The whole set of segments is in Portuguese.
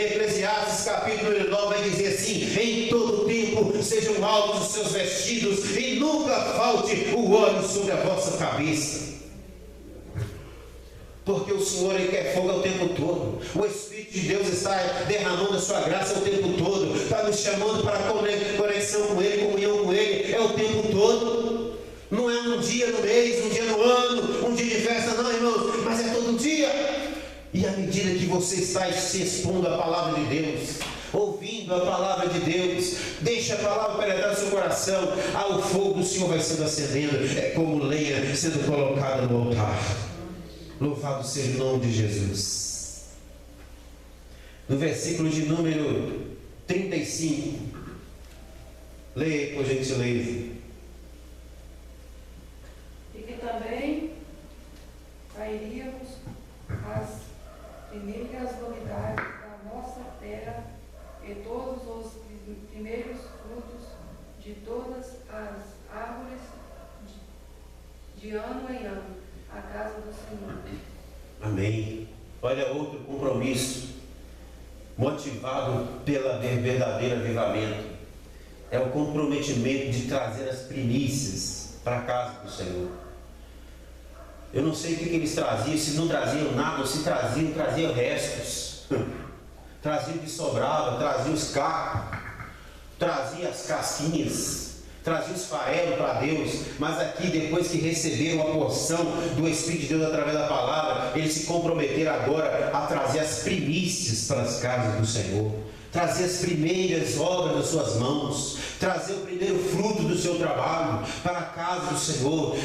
Eclesiastes capítulo 9 vai dizer assim: em todo tempo sejam altos os seus vestidos e nunca falte o óleo sobre a vossa cabeça. Porque o Senhor, Ele quer fogo o tempo todo. O Espírito de Deus está derramando a sua graça o tempo todo, está nos chamando para conexão com Ele, comunhão com Ele, é o tempo todo. Não é um dia no mês, um dia no ano, um dia de festa, não, irmãos, mas é todo dia. E à medida que você está se expondo à palavra de Deus, ouvindo a palavra de Deus, deixa a palavra penetrar no seu coração, o fogo do Senhor vai sendo acendendo, é como lenha sendo colocada no altar. Louvado seja o nome de Jesus. No versículo de número 35, leia por gentileza. E que também cairíamos as primeiras novidades da nossa terra e todos os primeiros frutos de todas as árvores de ano em ano, a casa do Senhor. Amém. Olha outro compromisso, motivado pelo verdadeiro avivamento, é o comprometimento de trazer as primícias para a casa do Senhor. Eu não sei o que eles traziam, se não traziam nada, ou se traziam restos, traziam o que sobrava, traziam os cacos, traziam as casquinhas, trazia os farelos para Deus, mas aqui, depois que receberam a porção do Espírito de Deus através da palavra, eles se comprometeram agora a trazer as primícias para as casas do Senhor, trazer as primeiras obras das suas mãos, trazer o primeiro fruto do seu trabalho para a casa do Senhor,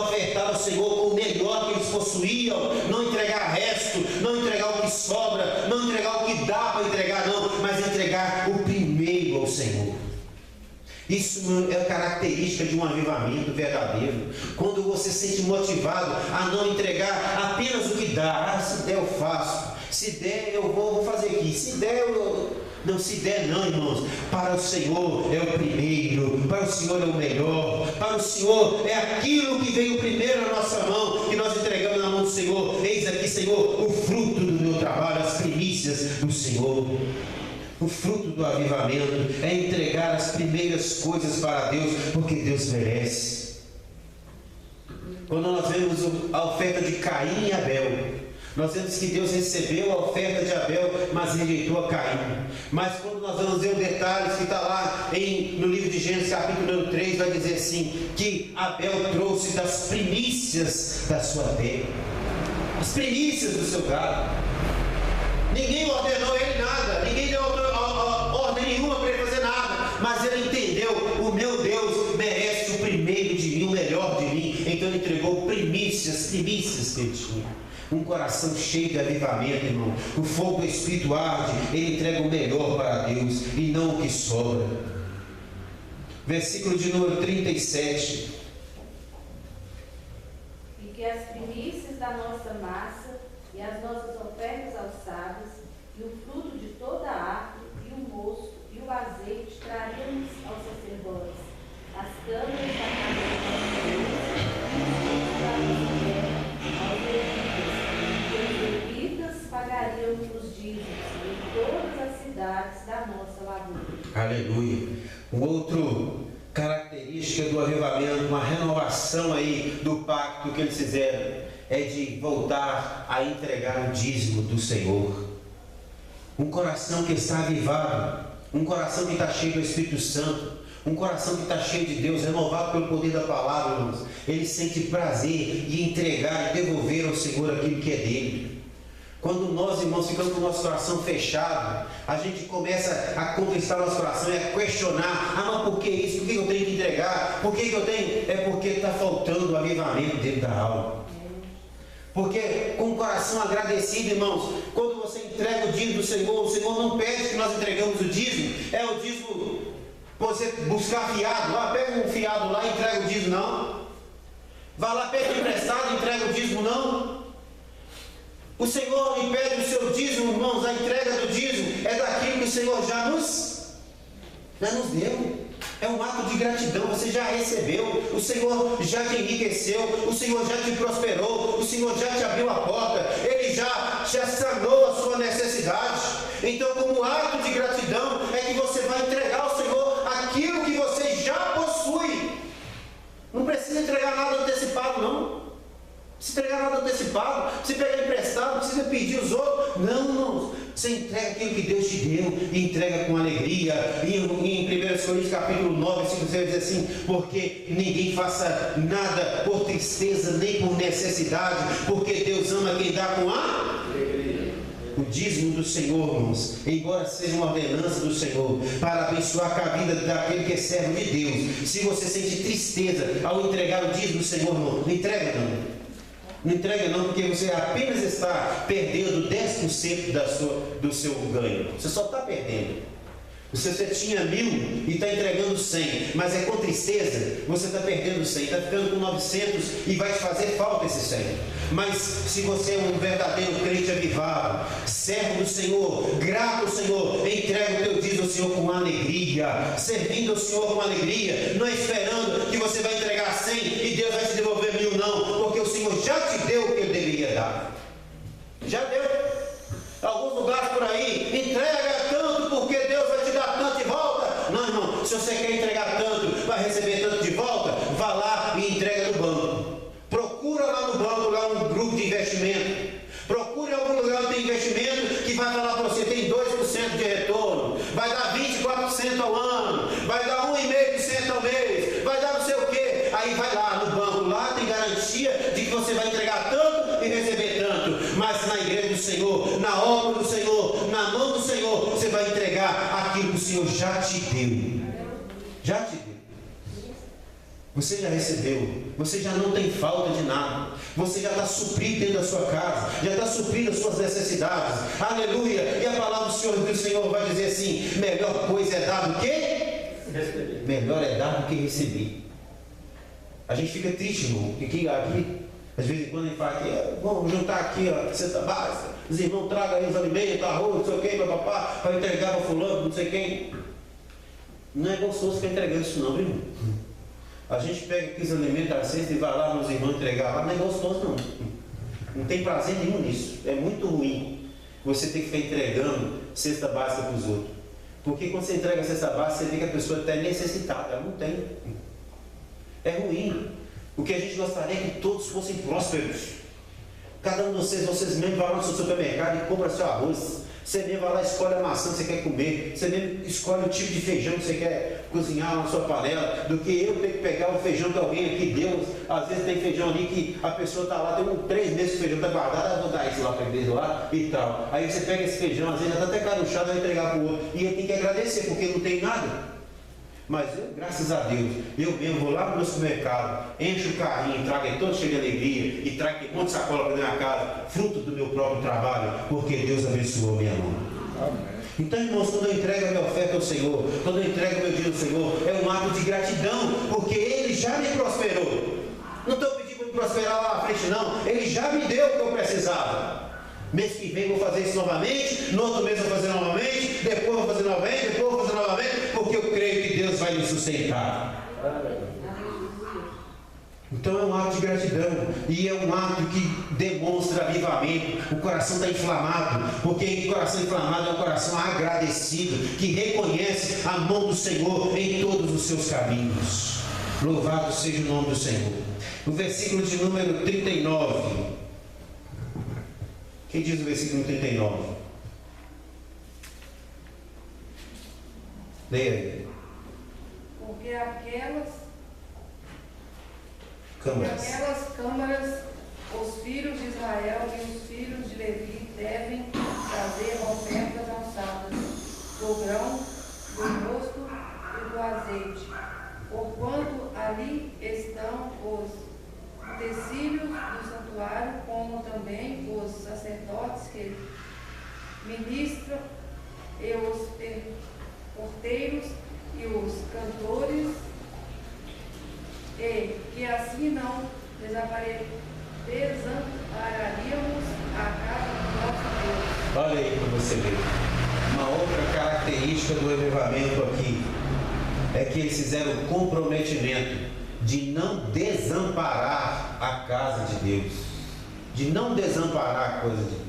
ofertar ao Senhor com o melhor que eles possuíam, não entregar resto, não entregar o que sobra, não entregar o que dá para entregar, não, mas entregar o primeiro ao Senhor. Isso é característica de um avivamento verdadeiro. Quando você se sente motivado a não entregar apenas o que dá. Se der eu faço, se der eu vou fazer aqui, se der eu... Não, se der não, irmãos. Para o Senhor é o primeiro, para o Senhor é o melhor, para o Senhor é aquilo que veio primeiro na nossa mão, que nós entregamos na mão do Senhor. Eis aqui, Senhor, o fruto do meu trabalho, as primícias do Senhor. O fruto do avivamento é entregar as primeiras coisas para Deus, porque Deus merece. Quando nós vemos a oferta de Caim e Abel, nós vemos que Deus recebeu a oferta de Abel, mas rejeitou a Caim. Mas quando nós vamos ver o detalhe que está lá no livro de Gênesis, capítulo 3, vai dizer assim, que Abel trouxe das primícias da sua terra, as primícias do seu gado. Ninguém ordenou ele nada, ninguém deu ordem nenhuma para ele fazer nada, mas ele entendeu, o meu Deus merece o primeiro de mim, o melhor de mim, então ele entregou primícias que ele tinha. Um coração cheio de avivamento, irmão, o fogo do Espírito arde, ele entrega o melhor para Deus e não o que sobra. Versículo de número 37. E que as primícias da nossa massa e as nossas ofertas alçadas, e o fruto de toda a árvore, e o mosto, e o azeite, traríamos aos sacerdotes, as câmaras da casa do Senhor, e os frutos da nossa terra, aos levitas, e os levitas pagariam os dízimos em todas as cidades da nossa lavoura. Aleluia. Outra característica do avivamento, uma renovação aí do pacto que eles fizeram, é de voltar a entregar o dízimo do Senhor. Um coração que está avivado, um coração que está cheio do Espírito Santo, um coração que está cheio de Deus, renovado pelo poder da palavra, irmãos, ele sente prazer em entregar e devolver ao Senhor aquilo que é dele. Quando nós, irmãos, ficamos com o nosso coração fechado, a gente começa a conquistar o nosso coração e a questionar: mas por que isso? Por que eu tenho que entregar? Por que eu tenho? É porque está faltando o avivamento dentro da alma. Porque com o coração agradecido, irmãos, quando você entrega o dízimo do Senhor, o Senhor não pede que nós entregamos o dízimo, é o dízimo, você buscar fiado, pega um fiado lá e entrega o dízimo, não. Vai lá, pega emprestado e entrega o dízimo, não. O Senhor me pede o seu dízimo, irmãos, a entrega do dízimo é daquilo que o Senhor já nos deu. É um ato de gratidão, você já recebeu, o Senhor já te enriqueceu, o Senhor já te prosperou, o Senhor já te abriu a porta, Ele já sanou a sua necessidade. Então, como ato de gratidão, é que você vai entregar ao Senhor aquilo que você já possui. Não precisa entregar nada antecipado, não. Se entregar nada antecipado, se pegar emprestado, não precisa pedir os outros. Não, irmãos. Você entrega aquilo que Deus te deu e entrega com alegria. Em 1 Coríntios capítulo 9, versículo 6 diz assim: porque ninguém faça nada por tristeza nem por necessidade, porque Deus ama quem dá com alegria. O dízimo do Senhor, irmãos, embora seja uma ordenança do Senhor para abençoar a vida daquele que é servo de Deus. Se você sente tristeza ao entregar o dízimo do Senhor, irmão, não entrega não. Não entrega não, porque você apenas está perdendo 10% do seu ganho. Você só está perdendo. Se você tinha 1.000 e está entregando 100, mas é com tristeza, você está perdendo 100, está ficando com 900 e vai te fazer falta esse 100. Mas se você é um verdadeiro crente avivado, servo do Senhor, grato ao Senhor, entrega o teu dízimo ao Senhor com alegria, servindo ao Senhor com alegria, não esperando que você vai entregar 100 e Deus vai te devolver 1.000, não, porque o Senhor já te deu o que Ele deveria dar. Já deu. Alguns lugares por aí, entrega tanto porque Deus vai te dar tanto de volta. Não, irmão, se você quer entregar tanto, vai receber tanto de volta, vá lá e entrega no banco. Procura lá no banco, lá um grupo de investimento. Procure algum lugar onde tem investimento que vai falar para você, tem 2% de retorno, vai dar 24% ao ano, vai dar 1,5% ao mês, vai dar não sei o quê. Aí vai lá no banco, lá tem garantia de que você vai entregar tanto e receber tanto. Mas na igreja do Senhor, na obra do Senhor, na mão do Senhor, você vai entregar aquilo que o Senhor já te deu. Já te deu. Você já recebeu, você já não tem falta de nada, você já está suprido dentro da sua casa, já está suprindo as suas necessidades, aleluia. E a palavra do Senhor vai dizer assim: melhor coisa é dar do que receber. Melhor é dar do que receber. A gente fica triste, irmão, porque aqui, às vezes quando a gente fala aqui, vamos juntar aqui a cesta básica, os irmãos tragam aí os alimentos, arroz, não sei o que, papapá, para entregar para fulano, não sei quem. Não é gostoso ficar entregando isso não, viu, irmão? A gente pega aqui os alimentos da cesta e vai lá nos irmãos entregar lá, não é gostoso não. Não tem prazer nenhum nisso. É muito ruim você ter que ficar entregando cesta básica para os outros. Porque quando você entrega a cesta básica, você vê que a pessoa está necessitada, ela não tem. É ruim. O que a gente gostaria é que todos fossem prósperos. Cada um de vocês mesmo vai lá no seu supermercado e compra seu arroz. Você mesmo vai lá e escolhe a maçã que você quer comer. Você mesmo escolhe o tipo de feijão que você quer cozinhar na sua panela. Do que eu ter que pegar o feijão que alguém aqui deu. Às vezes tem feijão ali que a pessoa está lá, tem 3 meses que o feijão está guardado. Vou dar isso lá para a igreja lá e tal. Aí você pega esse feijão, às vezes já está até caruchado, vai entregar para o outro. E ele tem que agradecer porque não tem nada. Mas eu, graças a Deus, eu mesmo vou lá no meu supermercado, encho o carrinho, trago ele todo cheio de alegria e trago um monte de sacola para minha casa, fruto do meu próprio trabalho, porque Deus abençoou minha mão. Amém. Então, irmãos, quando eu entrego a minha oferta ao Senhor, quando eu entrego o meu dinheiro ao Senhor, é um ato de gratidão, porque Ele já me prosperou. Não estou pedindo para me prosperar lá na frente, não. Ele já me deu o que eu precisava. Mês que vem vou fazer isso novamente, no outro mês vou fazer novamente, depois vou fazer novamente, depois vou fazer novamente, porque eu creio que Deus vai me sustentar. Então é um ato de gratidão, e é um ato que demonstra avivamento. O coração está inflamado, porque o coração inflamado é um coração agradecido, que reconhece a mão do Senhor em todos os seus caminhos. Louvado seja o nome do Senhor. O versículo de número 39. Quem diz o versículo 39? Leia aí. Porque aquelas câmaras, os filhos de Israel e os filhos de Levi devem trazer ofertas alçadas do grão, do mosto e do azeite, porquanto ali estão os utensílios do santuário, como também os sacerdotes que ministram, e os porteiros e os cantores, e que assim não desampararíamos a casa do nosso Deus. Olha aí para você ver. Uma outra característica do avivamento aqui é que eles fizeram o comprometimento de não desamparar a casa de Deus, de não desamparar a coisa de Deus.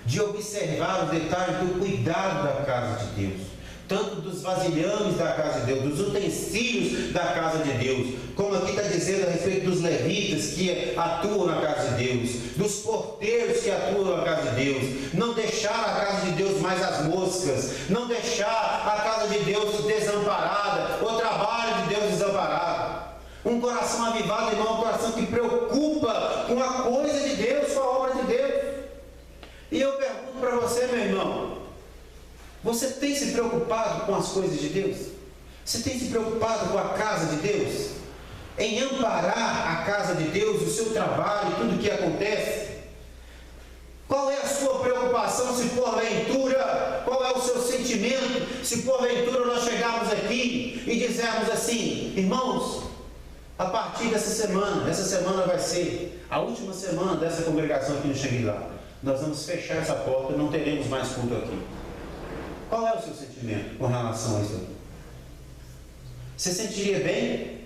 de observar os detalhes do cuidado da casa de Deus, tanto dos vasilhames da casa de Deus, dos utensílios da casa de Deus, como aqui está dizendo a respeito dos levitas que atuam na casa de Deus, dos porteiros que atuam na casa de Deus, não deixar a casa de Deus mais às moscas, não deixar a casa de Deus desamparada, o trabalho de Deus desamparado. Um coração avivado, irmão, é um coração que preocupa com a coisa de Deus, com a obra de Deus. E eu pergunto para você, meu irmão, você tem se preocupado com as coisas de Deus? Você tem se preocupado com a casa de Deus? Em amparar a casa de Deus, o seu trabalho, tudo o que acontece? Qual é a sua preocupação se porventura, qual é o seu sentimento se porventura nós chegarmos aqui e dizermos assim: irmãos, a partir dessa semana, essa semana vai ser a última semana dessa congregação aqui no Xangri-Lá, nós vamos fechar essa porta e não teremos mais culto aqui. Qual é o seu sentimento com relação a isso aqui? Você sentiria bem?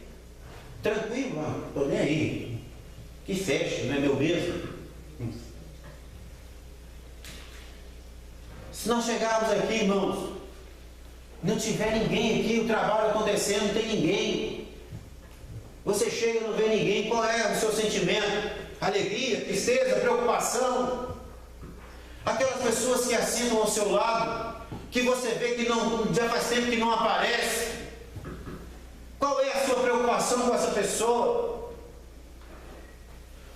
Tranquilo? Não estou nem aí. Que fecha, não é meu mesmo? Se nós chegarmos aqui, irmãos, não tiver ninguém aqui, o trabalho acontecendo, não tem ninguém. Você chega e não vê ninguém, qual é o seu sentimento? Alegria, tristeza, preocupação? Aquelas pessoas que assinam ao seu lado, que você vê que não, já faz tempo que não aparece, qual é a sua preocupação com essa pessoa?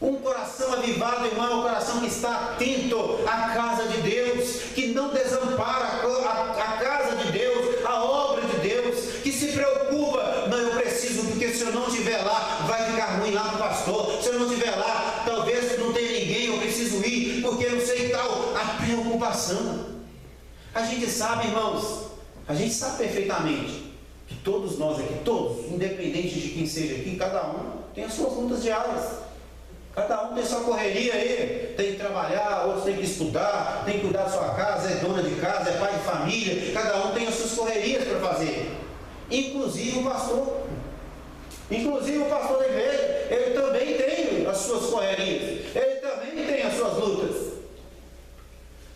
Um coração avivado, irmão, é um coração que está atento à casa de Deus, que não desampara a casa de Deus, a obra de Deus, que se preocupa: não, eu preciso, porque se eu não estiver lá, vai ficar ruim lá para o pastor, se eu não estiver lá, talvez não tenha ninguém, eu preciso ir, porque não sei tal. A preocupação. A gente sabe, irmãos, a gente sabe perfeitamente que todos nós aqui, todos, independente de quem seja aqui, cada um tem as suas lutas diárias. Cada um tem sua correria aí, tem que trabalhar, outros tem que estudar, tem que cuidar da sua casa, é dona de casa, é pai de família, cada um tem as suas correrias para fazer. Inclusive o pastor. Inclusive o pastor da igreja, ele também tem as suas correrias, ele também tem as suas lutas.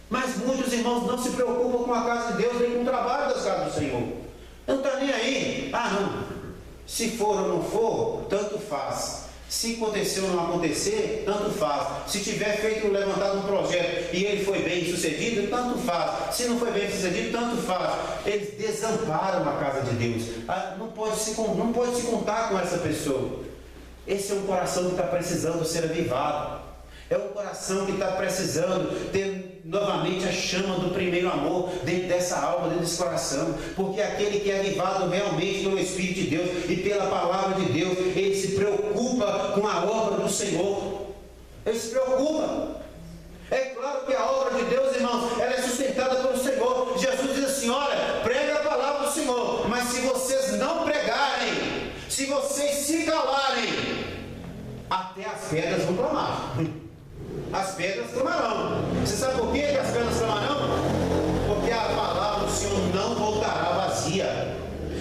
Mas muitos irmãos não se preocupam com a casa de Deus, nem com o trabalho das casas do Senhor. Não está nem aí. Ah, não. Se for ou não for, tanto faz. Se acontecer ou não acontecer, tanto faz. Se tiver levantado um projeto e ele foi bem sucedido, tanto faz. Se não foi bem sucedido, tanto faz. Eles desamparam a casa de Deus. Não pode se contar com essa pessoa. Esse é um coração que está precisando ser avivado. É um coração que está precisando ter novamente a chama do primeiro amor dentro dessa alma, dentro desse coração. Porque aquele que é avivado realmente pelo Espírito de Deus e pela palavra de Deus, ele se preocupa com a obra do Senhor. Ele se preocupa. É claro que a obra de Deus, irmãos, ela é sustentada pelo Senhor. Jesus diz assim: olha, prega a palavra do Senhor, mas se vocês não pregarem, se vocês se calarem, até as pedras vão clamar. As pedras clamarão. Você sabe por que as pedras clamarão? Porque a palavra do Senhor não voltará vazia.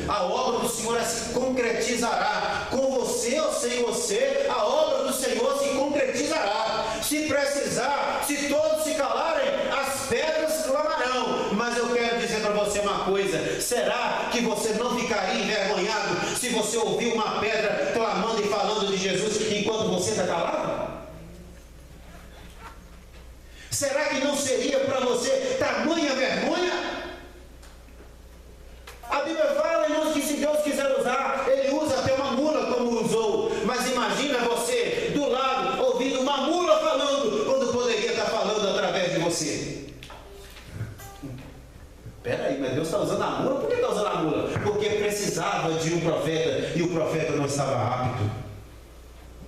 A obra do Senhor se concretizará. Com você ou sem você, a obra do Senhor se concretizará. Se precisar, se todos se calarem, as pedras clamarão. Mas eu quero dizer para você uma coisa: será que você não ficaria envergonhado se você ouvir uma pedra clamando e falando de Jesus enquanto você está calado? Será que não seria para você tamanha vergonha? A Bíblia fala, irmãos, que se Deus quiser usar, Ele usa até uma mula como usou. Mas imagina você do lado ouvindo uma mula falando, quando poderia estar falando através de você. Espera aí, mas Deus está usando a mula? Por que está usando a mula? Porque precisava de um profeta e o profeta não estava apto.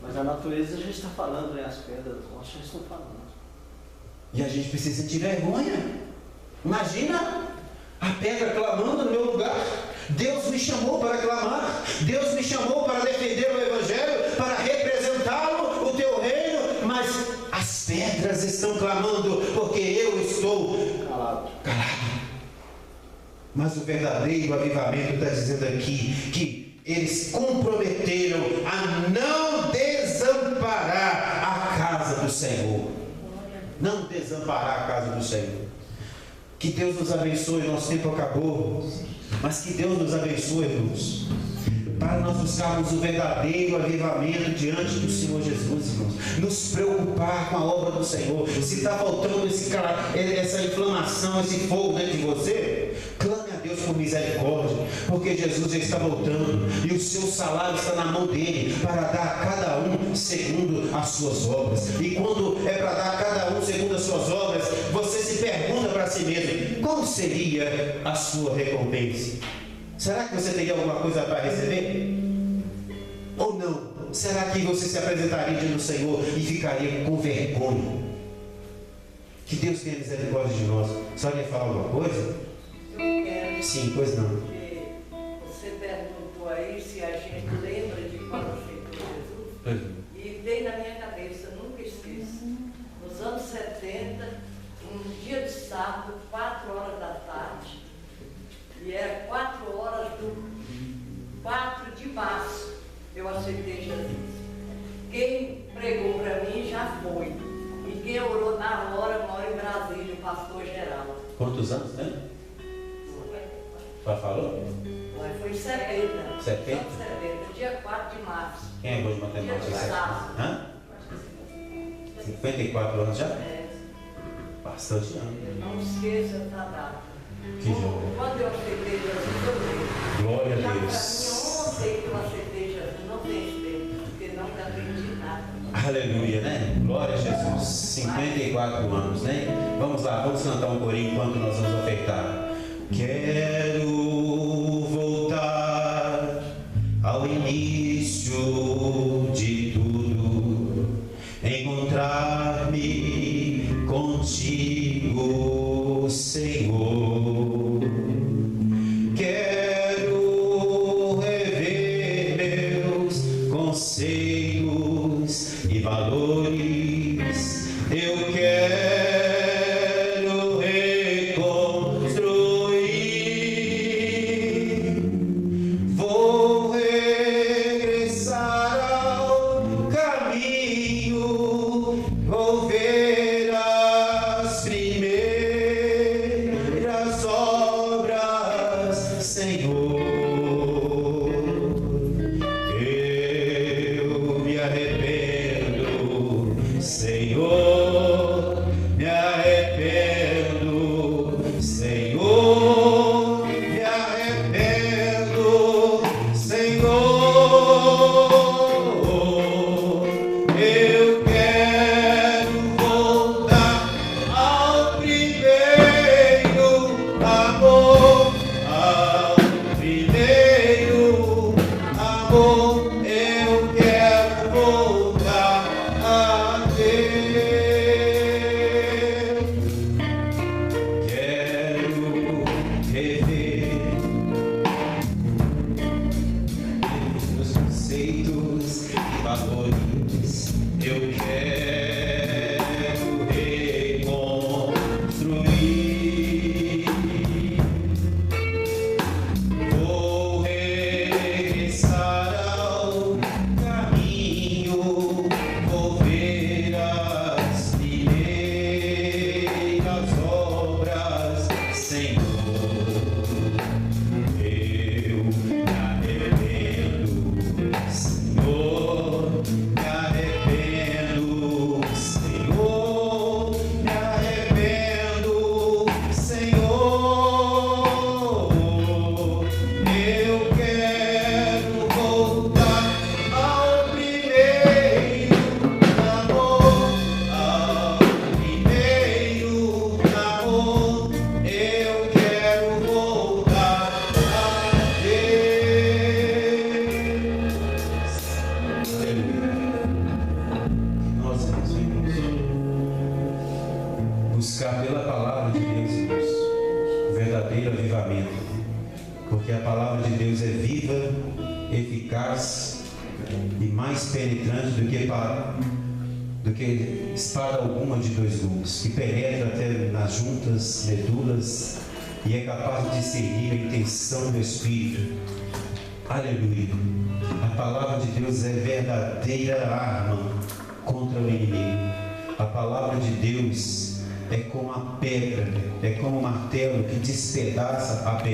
Mas a natureza já está falando, né? As pedras, nós já estão falando. E a gente precisa sentir vergonha. Imagina a pedra clamando no meu lugar. Deus me chamou para clamar. Deus me chamou para defender o Evangelho, para representá-lo, o teu reino. Mas as pedras estão clamando porque eu estou calado. Mas o verdadeiro avivamento está dizendo aqui que eles comprometeram a não desamparar a casa do Senhor. não desamparar a casa do Senhor. Que Deus nos abençoe, nosso tempo acabou, mas que Deus nos abençoe, irmãos, para nós buscarmos o verdadeiro avivamento diante do Senhor Jesus, irmãos. Nos preocupar com a obra do Senhor. Se está faltando essa inflamação, esse fogo dentro de você, clame a Deus por misericórdia, porque Jesus já está voltando e o seu salário está na mão dele para dar a cada um segundo as suas obras. E quando é para dar a cada um segundo as suas obras, você se pergunta para si mesmo: qual seria a sua recompensa? Será que você teria alguma coisa para receber? Ou não? Será que você se apresentaria diante do Senhor e ficaria com vergonha? Que Deus tenha misericórdia de nós. Só quer falar alguma coisa? Eu quero. Sim, pois não. Você perguntou aí se a gente lembra de quando aceitou Jesus. E veio na minha cabeça, nunca esqueço. Nos anos 70, um dia de sábado, 4 horas da tarde, e era 4 horas do 4 de março, eu aceitei Jesus. Quem pregou para mim já foi. E quem orou na hora, mora em Brasília, o pastor Geraldo. Quantos anos, né? Já falou? Mas foi em 70. 70? 70, dia 4 de março. Quem é bom de matemática? Dia de sábado. Hã? 54 anos já? É, Bastante anos. não esqueça essa data. Que jogo. Quando eu aceitei Jesus, eu creio. Glória a Já para mim, Deus. ontem que eu aceitei Jesus, não tem tempo, porque não aprendi nada. Aleluia, né? Glória a Jesus. 54 anos, né? Vamos lá, vamos cantar um corinho enquanto nós vamos ofertar. Quero voltar ao início de tudo, encontrar-me contigo, Senhor. Quero rever meus conceitos e valores. Eu quero reconstruir. Vou regressar ao caminho, vou ver as primeiras obras, Senhor. Eu me arrependo, Senhor, me arrependo, Senhor, me arrependo, Senhor. Eu quero voltar ao primeiro amor, ao primeiro amor. Eu quero voltar a Deus. Quero rever os conceitos e valores. Eu quero reconstruir. Vou regressar ao caminho, vou ver as primeiras obras, Senhor. Eu me arrependo, Senhor, me arrependo, Senhor, me arrependo, Senhor. Eu quero voltar ao primeiro amor, ao primeiro amor. Eu quero voltar a Deus. Aleluia. Nós vamos buscar pela palavra de Deus, irmãos, o verdadeiro avivamento, porque a palavra de Deus é viva, eficaz e mais penetrante do que espada alguma de 2 gumes, que penetra até nas juntas, medulas, e é capaz de discernir a intenção do Espírito. Aleluia. A palavra de Deus é verdadeira arma contra o inimigo. A palavra de Deus é como a pedra, é como o martelo que despedaça a pedra.